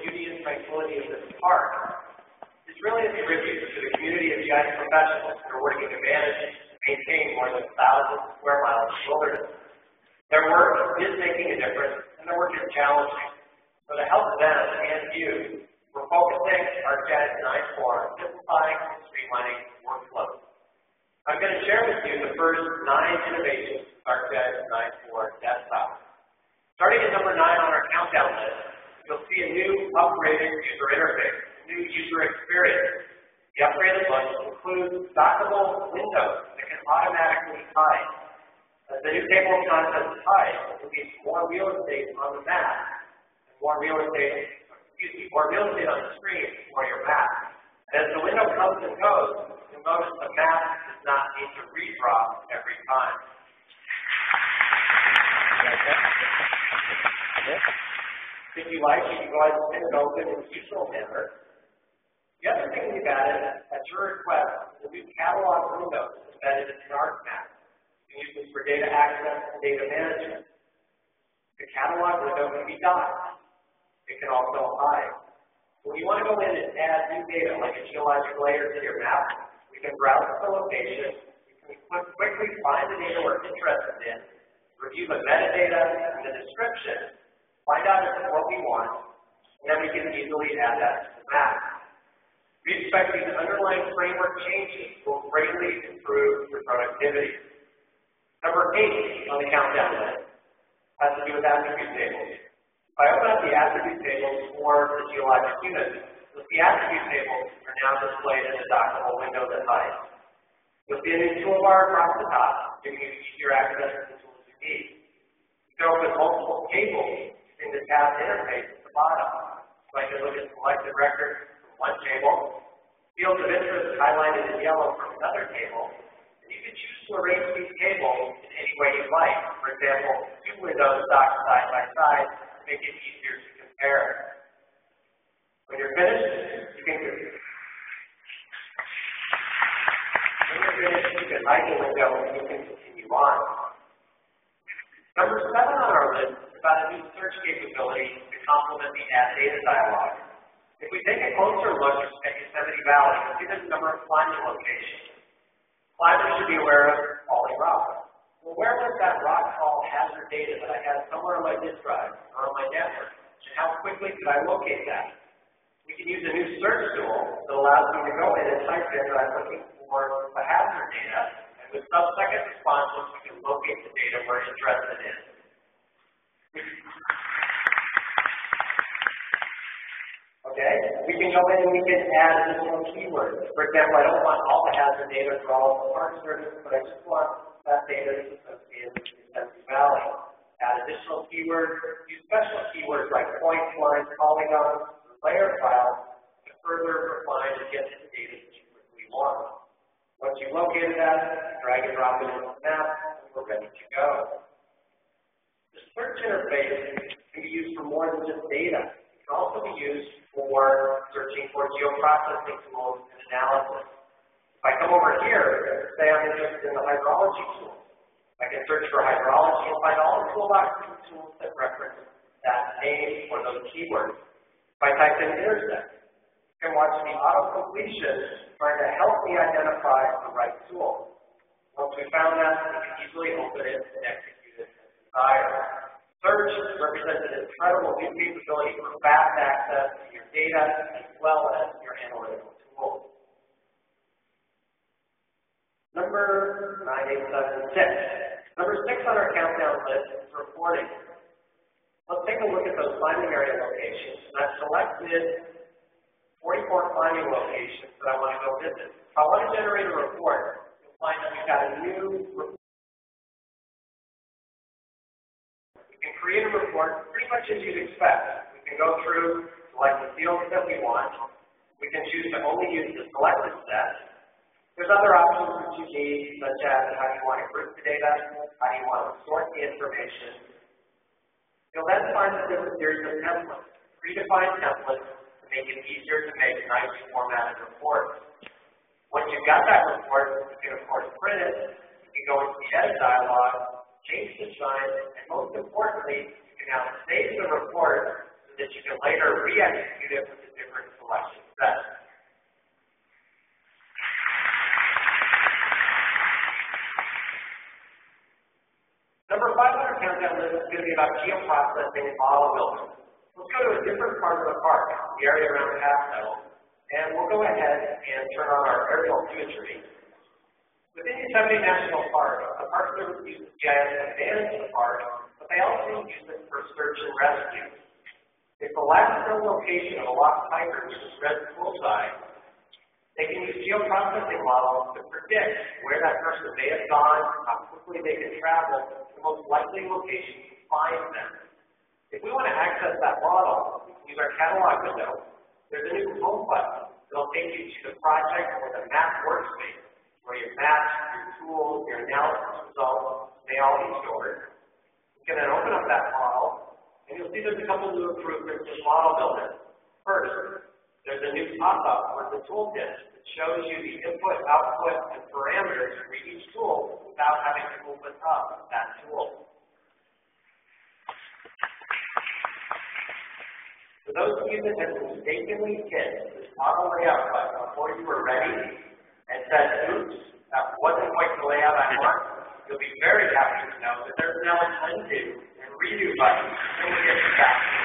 beauty and tranquility of this park is really a tribute to the community of GIS professionals that are working to manage and maintain more than 1,000 square miles of wilderness. Their work is making a difference, and their work is challenging. So to help them and you, we're focusing ArcGIS 9.4 on simplifying and streamlining workflows. I'm going to share with you the first 9 innovations of ArcGIS 9.4 desktop. Starting at number 9 on our countdown list, you'll see a new upgraded user interface, a new user experience. The upgraded look includes dockable windows that can automatically hide. As the new table of contents hides, it leaves more real estate on the map, and more real estate on the screen for your map. And as the window comes and goes, you'll notice the map does not need to redraw every time. If you like, you can go ahead and spin it open in the usual manner. The other thing we've added, at your request, is a new catalog window embedded in ArcMap. You can use this for data access and data management. The catalog window can be docked. It can also hide. When you want to go in and add new data, like a geologic layer to your map, we can browse the location, we can quickly find the data we're interested in, review the metadata and the description, find out if it's what we want, and then we can easily add that to the map. We expect these underlying framework changes will greatly improve your productivity. Number 8 on the countdown list has to do with attribute tables. If I open up the attribute tables for the geologic unit, you'll see attribute tables are now displayed in the dockable window that hides. You'll see a new toolbar across the top, giving you easier access to the tools you need. You can open multiple tables using the tab interface at the bottom. So I can look at selected records from one table, fields of interest highlighted in yellow from another table, and you can choose to arrange these tables in any way you like. For example, 2 windows docked side by side to make it easier to compare. When you're finished, you can hide the window and you can continue on. Number 7 on our list is about a new search capability to complement the Add Data dialog. If we take a closer look at Yosemite Valley, you'll see there's a number of climbing locations. Climbers should be aware of falling rock. Well, where was that rock fall hazard data that I had somewhere on my disk drive or on my network? And how quickly could I locate that? We can use a new search tool that allows me to go in and type in that I'm looking for the hazard data, and with sub-second responses, we can locate the data we're interested in. Okay, we can go in and we can add additional keywords. For example, I don't want all the hazard data for all of the Park Service, but I just want that data that's associated with Yosemite Valley. Add additional keywords, use special keywords like points, lines, polygons, layer files to further refine and get to the data that you quickly want. Once you've located that, drag and drop it into the map, and we're ready to go. The search interface can be used for more than just data. It can also be used for searching for geoprocessing tools and analysis. If I come over here, say I'm interested in the hydrology tool, I can search for hydrology and find all the toolboxes and tools that reference that name or those keywords. If I type in intersect, you can watch the auto-completion trying to help me identify the right tool. Once we found that, we can easily open it and execute it as desired. Search represents an incredible new capability for fast access to your data as well as your analytical tools. Number 9876. Number 6 on our countdown list is reporting. Let's take a look at those climbing area locations. And I've selected 44 climbing locations that I want to go visit. If I want to generate a report, you'll find that we've got a new report. We can create a report pretty much as you'd expect. We can go through, select the fields that we want. We can choose to only use the selected set. There's other options that you need, such as how do you want to group the data, how do you want to sort the information. You'll then find that there's a series of templates, predefined templates, to make it easier to make nice formatted reports. Once you've got that report, you can of course print it, you can go into the edit dialog, change the size, and most importantly, you can now save the report so so that you can later re-execute it with a different selection set. Number 5 on our countdown list is going to be about geoprocessing and model building. Let's go to a different part of the park, the area around Castle, and we'll go ahead and turn on our aerial imagery. Within Yosemite National Park, the Park Service uses GIS to manage the park, but they also use it for search and rescue. If the last known location of a lost tiger is red bullseye, they can use geoprocessing models to predict where that person may have gone, how quickly they can travel, the most likely location to find them. If we want to access that model, we can use our catalog window. There's a new home button that'll take you to the project or the map workspace, where your maps, your tools, your analysis results may all be stored. You can then open up that model, and you'll see there's a couple new improvements in model building. First, there's a new pop-up with the tooltip that shows you the input, output, and parameters for each tool without having to open up that tool. For those of you that have mistakenly hit this model layout button before you were ready and said, oops, that wasn't quite the layout I want, you'll be very happy to know that there's now an undo and redo button that will get you back.